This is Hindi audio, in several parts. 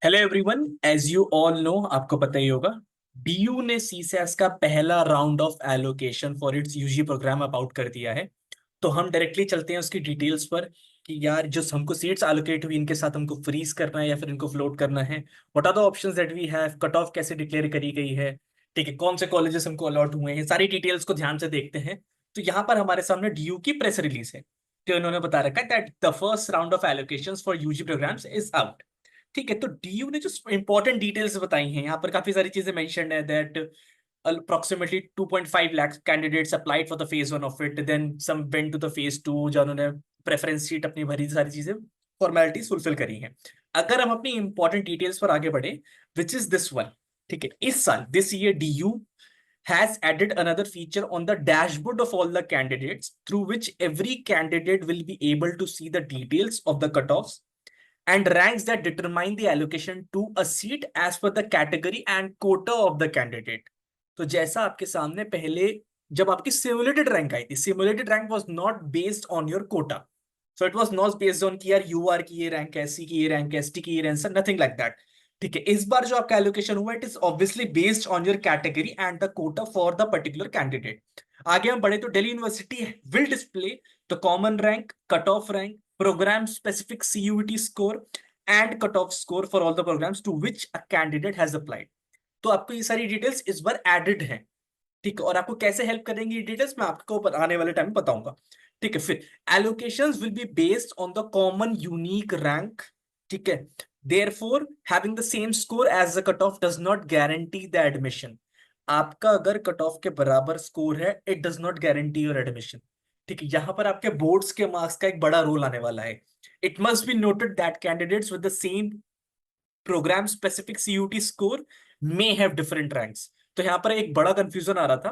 Hello everyone, as you all know, आपको पता ही होगा डीयू ने सीसैस का पहला round of allocation for its UG program अब आउट कर दिया है। तो हम डायरेक्टली चलते हैं उसकी डिटेल्स पर कि यार जो हमको सीट्स एलोकेट हुई इनके साथ हमको फ्रीज करना है या फिर इनको फ्लोट करना है। What are the options that we have, cut off कैसे डिक्लेयर करी गई है, ठीक है, कौन से कॉलेजेस हमको अलॉट हुए हैं, सारी डिटेल्स को ध्यान से देखते हैं। तो यहाँ पर हमारे सामने डीयू की प्रेस रिलीज है। तो इन्होंने बता रखा है that the first round of allocations for UG programs is out. ठीक है, तो डीयू ने जो इंपॉर्टेंट डिटेल्स बताई हैं यहाँ पर काफी सारी चीजें मेंशन है that approximately 2.5 lakh candidates applied for the phase 1 of it, then some went to the phase 2 जहाँ उन्होंने प्रेफरेंस शीट अपनी भरी, सारी चीजें फॉर्मेलिटीज फुलफिल करी हैं। अगर हम अपनी इंपॉर्टेंट डिटेल्स पर आगे बढ़े, विच इज दिस वन। ठीक है, इस साल this year DU has added another feature on the dashboard of all the candidates through which every candidate will be able to see the details of the cutoffs and ranks that determine the allocation to a seat as per the category and quota of the candidate। तो जैसा आपके सामने पहले जब आपकी सिमुलेटेड रैंक आई थी, simulated rank was not based on your quota. So it was not based on कि यार यूआर की ये रैंक है, सी की ये रैंक है, एसटी की ये रैंक है, नथिंग लाइक दैट। ठीक है, इस बार जो आपका एलोकेशन हुआ it is obviously based on your category and the Kota for the particular candidate. आगे हम बढ़े तो Delhi university will display the common rank, cut off rank, program specific CUET score and cutoff score for all the programs to which a candidate has applied। तो आपको ये सारी डिटेल्स इस बार एडेड हैं। ठीक है, और आपको कैसे हेल्प करेंगी ये डिटेल्स मैं आपको आने वाले टाइम में बताऊंगा। ठीक है, फिर allocations will be based on the common unique rank. ठीक है, therefore having the same score as the cut off does not guarantee the admission. आपका अगर कट ऑफ के बराबर स्कोर है it does not guarantee your admission. ठीक है, यहां पर आपके बोर्ड्स के मार्क्स का एक बड़ा रोल आने वाला है। It must be noted that candidates with the same program specific CUET score may have different ranks. तो यहाँ पर एक बड़ा कंफ्यूजन आ रहा था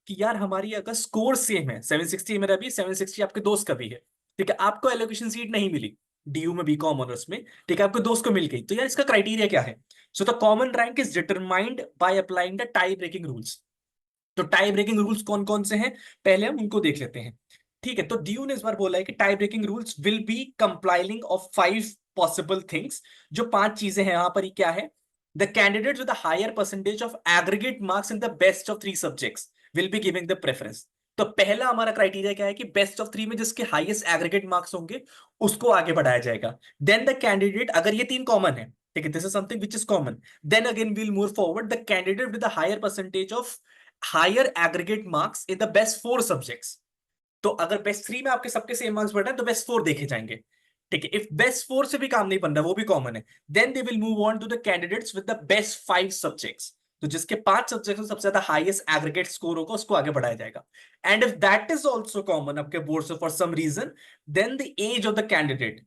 कि यार हमारी अगर स्कोर सेम है, 760 मेरा भी 760 आपके दोस्त का भी है, ठीक है, आपको एलोकेशन सीट नहीं मिली डीयू में बीकॉम ऑनर्स में, ठीक है, आपको दोस्त को मिल गई, तो यार इसका क्राइटेरिया क्या है। So the common rank is determined by applying the tie breaking rules. तो टाई ब्रेकिंग रूल्स कौन कौन से हैं, पहले हम उनको देख लेते हैं। ठीक है, तो डीयू ने इस बार बोला है कि tie breaking rules will be complying of 5 possible things. जो 5 चीजें हैं यहां पर ही क्या है, the candidate with higher percentage of aggregate marks in the best of 3 subjects will be giving the preference. तो पहला हमारा क्राइटेरिया क्या है कि बेस्ट ऑफ 3 में जिसके हाईएस्ट एग्रीगेट मार्क्स होंगे उसको आगे बढ़ाया जाएगा। देन द कैंडिडेट, अगर ये 3 कॉमन है, ठीक है, this is something which is common, then again we'll move forward the candidate with higher percentage of higher aggregate marks in the best 4 subjects. तो अगर बेस्ट 3 में आपके सबके सेम मार्क्स बढ़ रहे हैं तो बेस्ट 4 देखे जाएंगे। ठीक है, इफ बेस्ट 4 से भी काम नहीं बन रहा, वो भी कॉमन है, then they will move on to the candidates with the best 5 subjects. तो जिसके 5 सब्जेक्ट में सबसे ज्यादा हाईएस्ट एग्रीगेट स्कोर होगा उसको आगे बढ़ाया जाएगा। And if that is also common आपके बोर्ड से for some reason, then the age of the candidate,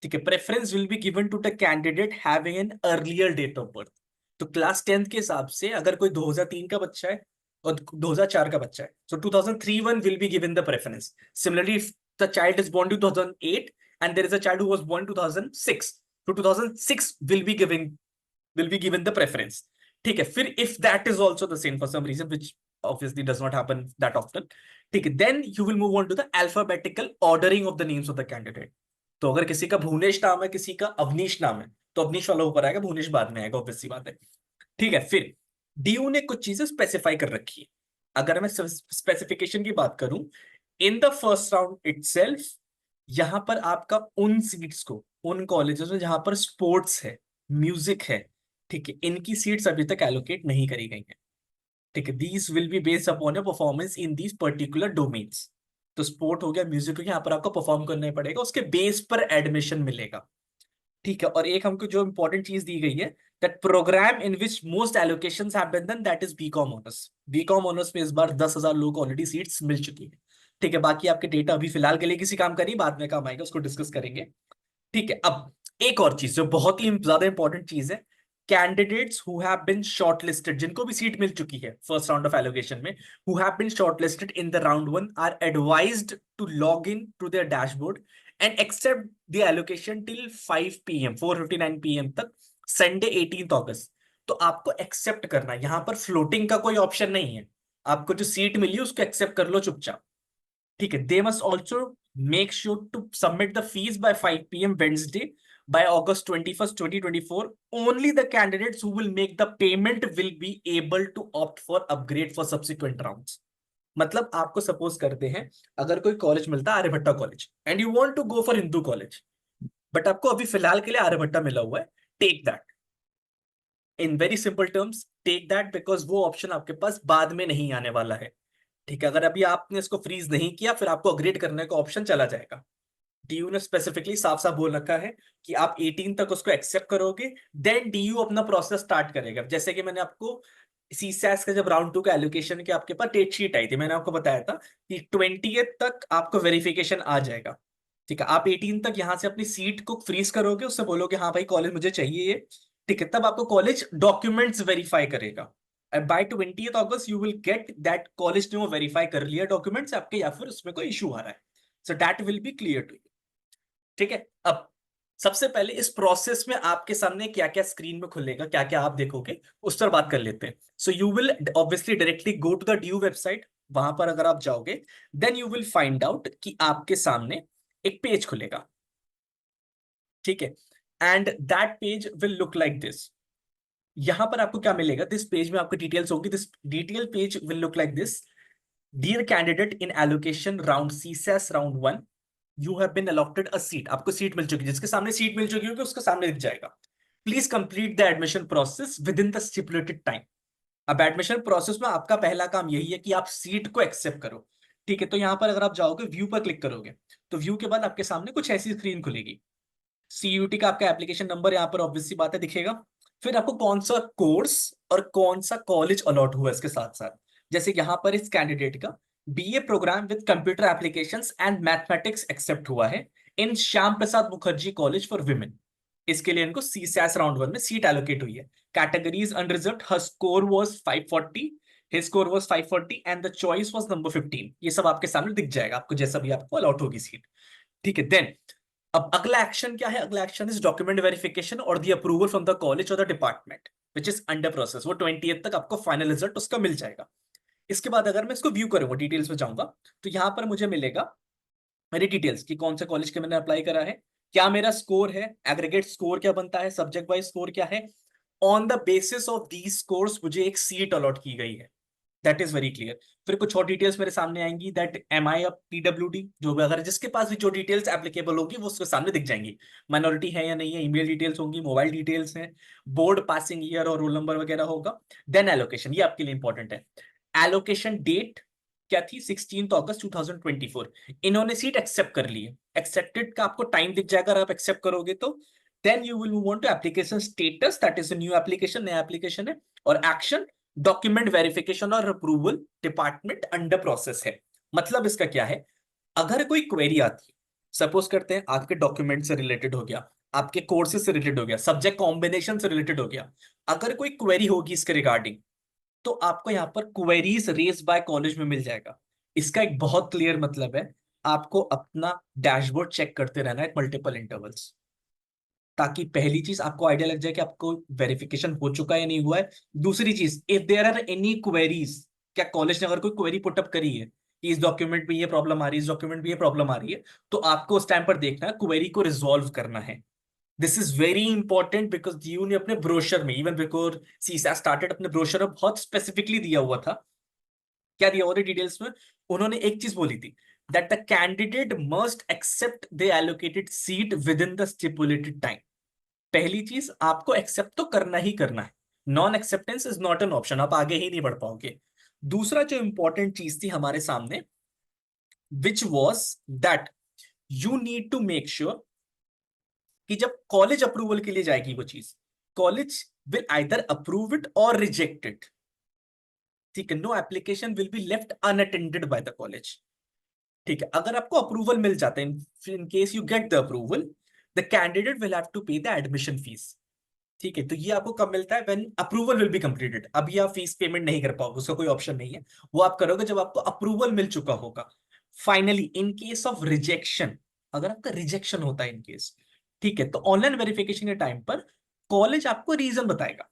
ठीक है, preference will be given to the candidate having an earlier date of birth. तो क्लास 10th के हिसाब से अगर कोई 2003 का बच्चा है और 2004 का बच्चा है, so 2003 one will be given the preference। Similarly, if the child is born 2008 and there is a child who was born 2006, so 2006 will be given the preference। ठीक है, फिर if that is also the same for some reason which obviously does not happen that often, ठीक है, then you will move on to the alphabetical ordering of the names of the candidate। तो अगर किसी का भुवनेश नाम है, किसी का अवनीश नाम है, तो अवनीश वाला ऊपर आएगा, भुवनेश बाद में आएगा, ऑब्वियस सी बात है। ठीक है, फिर डीयू ने कुछ चीजें स्पेसिफाई कर रखी है। अगर मैं स्पेसिफिकेशन की बात करूं, in the first round itself, यहां पर आपका उन सीट्स को, उन कॉलेजेस में जहां पर स्पोर्ट्स है, म्यूजिक है, ठीक है, इनकी सीट्स अभी तक एलोकेट नहीं करी गई हैं। ठीक है, these will be based upon your performance in these particular domains. तो स्पोर्ट हो गया, म्यूजिक हो गया, यहाँ पर आपको परफॉर्म करना ही पड़ेगा, उसके बेस पर एडमिशन मिलेगा। ठीक है, और एक हमको जो इंपॉर्टेंट चीज दी गई है, that program in which most allocations have been done, that is BCom honours. BCom honours में इस बार 10,000 लोग ऑलरेडी सीट्स मिल चुकी है। ठीक है, बाकी आपके डेटा अभी फिलहाल के लिए किसी काम का नहीं, बाद में काम आएगा, उसको डिस्कस करेंगे। ठीक है, अब एक और चीज जो बहुत ही ज्यादा इंपॉर्टेंट चीज है, candidates who have been shortlisted, जिनको भी सीट मिल चुकी है फर्स्ट राउंड ऑफ एलोकेशन में, who have been shortlisted in the round 1 are advised to log in to their dashboard and accept the allocation till 5 PM 4:59 PM तक, संडे 18 अगस्त। तो आपको एक्सेप्ट करना है, यहां पर फ्लोटिंग का कोई ऑप्शन नहीं है। आपको जो सीट मिली उसको एक्सेप्ट कर लो चुपचाप। ठीक है, they must also make sure to submit the fees by 5 PM Wednesday by August 21st, 2024, only the candidates who will make the payment will be able to opt for upgrade for subsequent rounds. मतलब आपको सपोज करते हैं अगर कोई कॉलेज मिलता है Aryabhatta college and you want to go for Hindu college, but आपको अभी फिलहाल के लिए आर्यभट्टा मिला हुआ है, take that. In very simple terms, take that, because वो ऑप्शन आपके पास बाद में नहीं आने वाला है। ठीक है, अगर अभी आपने इसको फ्रीज नहीं किया फिर आपको अपग्रेड करने का ऑप्शन चला जाएगा। डीयू ने स्पेसिफिकली साफ साफ बोल रखा है कि आप 18 तक उसको एक्सेप्ट करोगे, देन डीयू अपना प्रोसेस स्टार्ट करेगा। जैसे कि मैंने आपको सीसैस का जब राउंड 2 का एलोकेशन के आपके पास डेट शीट आई थी, मैंने आपको बताया था कि 20th तक आपको वेरिफिकेशन आ जाएगा। ठीक है, आप 18 तक यहां से अपनी सीट को फ्रीज करोगे, उससे बोलोगे हाँ भाई कॉलेज मुझे चाहिए ये। ठीक है, तब आपको कॉलेज डॉक्यूमेंट्स वेरीफाई करेगा। By 20th August you will get that college ने वो वेरीफाई कर लिया डॉक्यूमेंट्स आपके, या फिर उसमें कोई इशू आ रहा है। So that will be clear to you. ठीक है, अब सबसे पहले इस प्रोसेस में आपके सामने क्या क्या स्क्रीन में खुलेगा, क्या क्या आप देखोगे, उस पर बात कर लेते हैं। So you will obviously directly go to the DU website. वहां पर अगर आप जाओगे then you will find out कि आपके सामने एक पेज खुलेगा। ठीक है, and that page will look like this. यहां पर आपको क्या मिलेगा, दिस पेज में आपको डिटेल्स होगी। This detail page will look like this. Dear candidate in allocation round CSAS round 1, you have been allotted a seat. आपको सीट मिल चुकी है, जिसके सामने सीट मिल चुकी होगी उसके सामने दिख जाएगा, please complete the admission process with in the stipulated time. अब एडमिशन प्रोसेस में आपका पहला काम यही है कि आप सीट को एक्सेप्ट करो। ठीक है, तो यहां पर अगर आप जाओगे व्यू पर क्लिक करोगे तो व्यू के बाद आपके सामने कुछ ऐसी स्क्रीन खुलेगी। सीयूटी का आपका एप्लीकेशन नंबर यहाँ पर ऑब्वियस सी बात है दिखेगा। फिर आपको कौन सा कोर्स और कौन सा कॉलेज अलॉट हुआ है इसके साथ साथ। जैसे यहाँ पर इस कैंडिडेट का BA program with computer applications and mathematics accept हुआ है इन Shyam Prasad Mukherjee college for women. इसके लिए इनको सीसैस राउंड 1 में सीट एलोकेट हुई है। Categories unreserved, her score was 540, his score was 540 and the choice was number 15। ये सब आपके सामने दिख जाएगा आपको जैसा भी आपको अलॉट होगी सीट। ठीक है, देन अब अगला एक्शन क्या है, अगला एक्शन इज डॉक्यूमेंट वेरिफिकेशन और the approval from the college और the department which is under process. वो 20th तक आपको फाइनल रिजल्ट उसका मिल जाएगा। इसके बाद अगर मैं इसको व्यू करूंगा, डिटेल्स में जाऊंगा, तो यहां पर मुझे मिलेगा मेरी डिटेल्स कि कौन से कॉलेज के मैंने अप्लाई करा है, क्या मेरा स्कोर है, एग्रीगेट स्कोर क्या बनता है, सब्जेक्ट वाइज स्कोर क्या है। On the basis of these scores मुझे एक सीट अलॉट की गई है। That is very clear. फिर कुछ और डिटेल्स मेरे सामने आएंगी, दैट एम आई पीडब्ल्यूडी, जो भी अगर जिसके पास भी जो डिटेल्स एप्लीकेबल होगी वो उसके सामने दिख जाएंगी। माइनॉरिटी है या नहीं है, ईमेल डिटेल्स होंगी, मोबाइल डिटेल्स हैं, बोर्ड पासिंग ईयर और रोल नंबर वगैरह होगा। देन एलोकेशन, ये आपके लिए इंपॉर्टेंट है। एलोकेशन डेट क्या थी, 16 अगस्त 2024। इन्होंने सीट एक्सेप्ट कर ली है, एक्सेप्टेड का आपको टाइम दिख जाएगा अगर आप एक्सेप्ट करोगे तो। Then you will move on to application status, that is a new application, नया एप्लीकेशन है। और एक्शन डॉक्यूमेंट वेरिफिकेशन और अप्रूवल डिपार्टमेंट अंडर प्रोसेस है। मतलब इसका क्या है, अगर कोई क्वेरी आती है, सपोज करते हैं आपके डॉक्यूमेंट से रिलेटेड हो गया, आपके कोर्सेज से रिलेटेड हो गया, सब्जेक्ट कॉम्बिनेशन से रिलेटेड हो गया, अगर कोई क्वेरी होगी इसके रिगार्डिंग, तो आपको यहाँ पर क्वेरीज रेज बाय कॉलेज में मिल जाएगा। इसका एक बहुत क्लियर मतलब है, आपको अपना डैशबोर्ड चेक करते रहना है मल्टीपल इंटरवल्स, ताकि पहली चीज आपको आइडिया लग जाए कि आपको वेरिफिकेशन हो चुका है या नहीं हुआ है। दूसरी चीज, if there are any queries, क्या कॉलेज ने अगर कोई क्वेरी पुटअप करी है कि इस डॉक्यूमेंट में ये प्रॉब्लम आ रही है, इस डॉक्यूमेंट में ये प्रॉब्लम आ रही है, तो आपको उस टाइम पर देखना है, क्वेरी को रिजॉल्व करना है। This is very important because DU ने अपने ब्रोशर में, इवन बिफोर सीसैट स्टार्टेड, अपने ब्रोशर में बहुत स्पेसिफिकली दिया हुआ था। क्या दिया हुआ था डिटेल्स में, उन्होंने एक चीज बोली थी, that the candidate must accept the allocated seat within the stipulated time. पहली चीज, आपको एक्सेप्ट तो करना ही करना है, non acceptance is not an option, आप आगे ही नहीं बढ़ पाओगे। दूसरा जो इंपॉर्टेंट चीज थी हमारे सामने, which was that you need to make sure कि जब कॉलेज अप्रूवल के लिए जाएगी वो चीज, college will either approve it और रिजेक्ट इट। ठीक है, no application will be left unattended by the college. ठीक है, अगर आपको अप्रूवल मिल जाता है, in case you get the approval, the candidate will have to pay the admission fees. ठीक है, तो ये आपको कब मिलता है, when approval will be completed. अभी आप फीस पेमेंट नहीं कर पाओगे, उसका कोई ऑप्शन नहीं है, वो आप करोगे जब आपको अप्रूवल मिल चुका होगा। Finally in case of rejection, अगर आपका रिजेक्शन होता है इन केस, ठीक है, तो ऑनलाइन वेरिफिकेशन के टाइम पर कॉलेज आपको रीजन बताएगा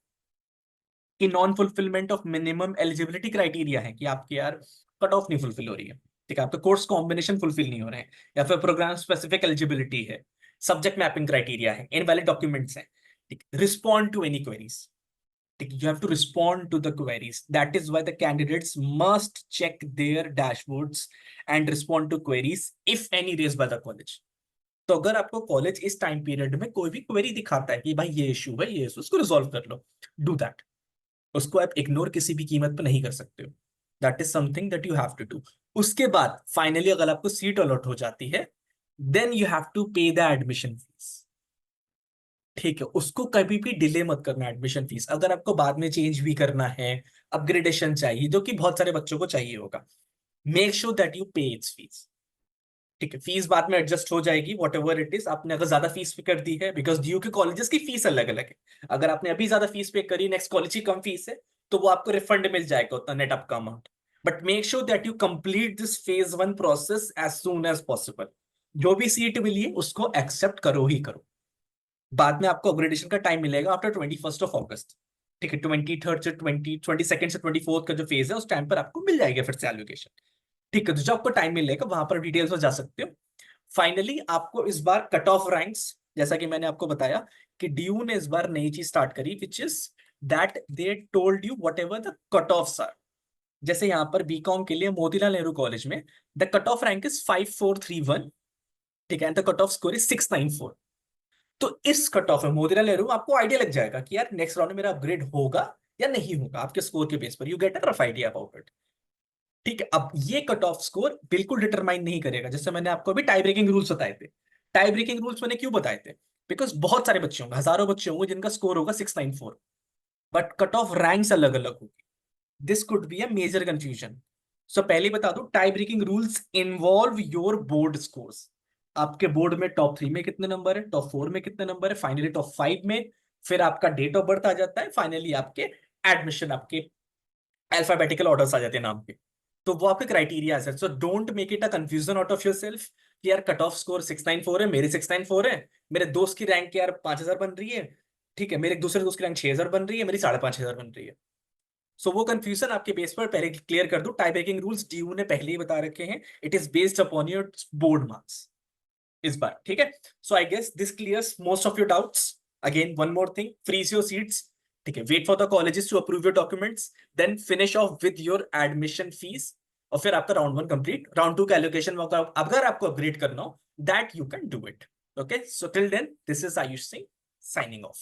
कि non fulfilment of minimum eligibility criteria है, कि आपकी यार कट ऑफ नहीं फुलफिल हो रही है, ठीक है, आपके कोर्स कॉम्बिनेशन फुलफिल नहीं हो रहे हैं, या फिर प्रोग्राम स्पेसिफिक एलिजिबिलिटी है, सब्जेक्ट मैपिंग क्राइटेरिया है, इनवैलिड डॉक्यूमेंट्स हैं, ठीक, रिस्पॉन्ड टू एनी क्वेरीज, ठीक, you have to respond to the queries. That is why the candidates must check their dashboards and respond to queries if any raised by the college. तो अगर आपको कॉलेज इस टाइम पीरियड में कोई भी क्वेरी दिखाता है कि भाई ये इशू है, ये इशू, उसको रिजॉल्व कर लो, डू दैट। उसको आप इग्नोर किसी भी कीमत पर नहीं कर सकते हो। That is something that you have to do. उसके बाद फाइनली अगर आपको सीट अलॉट हो जाती है, then you have to pay the admission fees, ठीक है। उसको कभी भी डिले मत करना एडमिशन फीस। अगर आपको बाद में चेंज भी करना है, अपग्रेडेशन चाहिए, जो कि बहुत सारे बच्चों को चाहिए होगा, मेक श्योर दैट यू पे इट्स फीस, ठीक है। फीस बाद में एडजस्ट हो जाएगी, वॉट एवर इट इज। आपने अगर ज्यादा फीस पे कर दी है, बिकॉज ड्यू के कॉलेजेस की फीस अलग अलग है, अगर आपने अभी ज्यादा फीस पे करी, नेक्स्ट कॉलेज की कम फीस है, तो वो आपको रिफंड मिल जाएगा उतना नेट आपका amount. But make sure that you complete this phase 1 process as soon as possible. जो भी सीट मिली है उसको एक्सेप्ट करो ही करो। बाद में आपको अपग्रेडेशन का टाइम मिलेगा आफ्टर 21 ऑफ अगस्त, ठीक है। 23 से 22 से 24 का जो फेज है, उस टाइम पर आपको मिल जाएगा फिर से एलोकेशन, ठीक है। तो जब आपको टाइम मिलेगा वहां पर डिटेल्स में जा सकते हो। फाइनली आपको इस बार कट ऑफ रैंक्स, जैसा कि मैंने आपको बताया कि डीयू ने इस बार नई चीज स्टार्ट करी, which is that they told you whatever the cut offs are. जैसे यहाँ पर बीकॉम के लिए मोतीलाल नेहरू कॉलेज में the cut off rank is 5431, ठीक है, and the cut off score is 694। तो इस कट ऑफ में मोतीलाल नेहरू आपको आइडिया लग जाएगा कि यार नेक्स्ट राउंड में मेरा अपग्रेड होगा या नहीं होगा, आपके स्कोर के बेस पर you get a rough idea about it, ठीक है। अब ये कट ऑफ स्कोर बिल्कुल डिटरमाइन नहीं करेगा, जैसे मैंने आपको अभी टाई ब्रेकिंग रूल्स बताए थे। टाई ब्रेकिंग रूल्स मैंने क्यों बताए थे? बिकॉज बहुत सारे बच्चे होंगे, हजारों बच्चे होंगे जिनका स्कोर होगा 694, बट कट ऑफ रैंक्स अलग अलग होगी। This could be a major confusion. So पहले बता दूं, tie breaking rules involve your board scores. आपके बोर्ड में टॉप 3 में कितने नंबर है, टॉप 4 में कितने नंबर है, फाइनली टॉप 5 में, फिर आपका डेट ऑफ बर्थ आ जाता है, फाइनली आपके एडमिशन, आपके अल्फाबेटिकल ऑर्डर्स आ जाते हैं नाम के। तो वो आपके क्राइटेरिया है। So don't make it a confusion out of your self कि यार कट ऑफ स्कोर 694 है, मेरे 694 है, मेरे दोस्त की रैंक यार 5000 बन रही है, ठीक है, मेरे एक दूसरे दोस्त की रैंक 6000 बन रही है, मेरी 5500 बन रही है। सो वो कंफ्यूजन आपके बेस पर पहले क्लियर कर दो। टाई ब्रेकिंग रूल्स डीयू ने पहले ही बता रखे हैं, it is based upon your board marks इस बार, ठीक है। So I guess this clears most of your doubts. Again one more thing, freeze your seats, ठीक है, wait for the colleges to approve your documents, then finish off with your admission fees, और फिर आपका राउंड 1 कंप्लीट। राउंड 2 का एलोकेशन में अगर आपको अपग्रेड करना हो, that you can do it. Okay, so till then this is Ayush Singh signing of.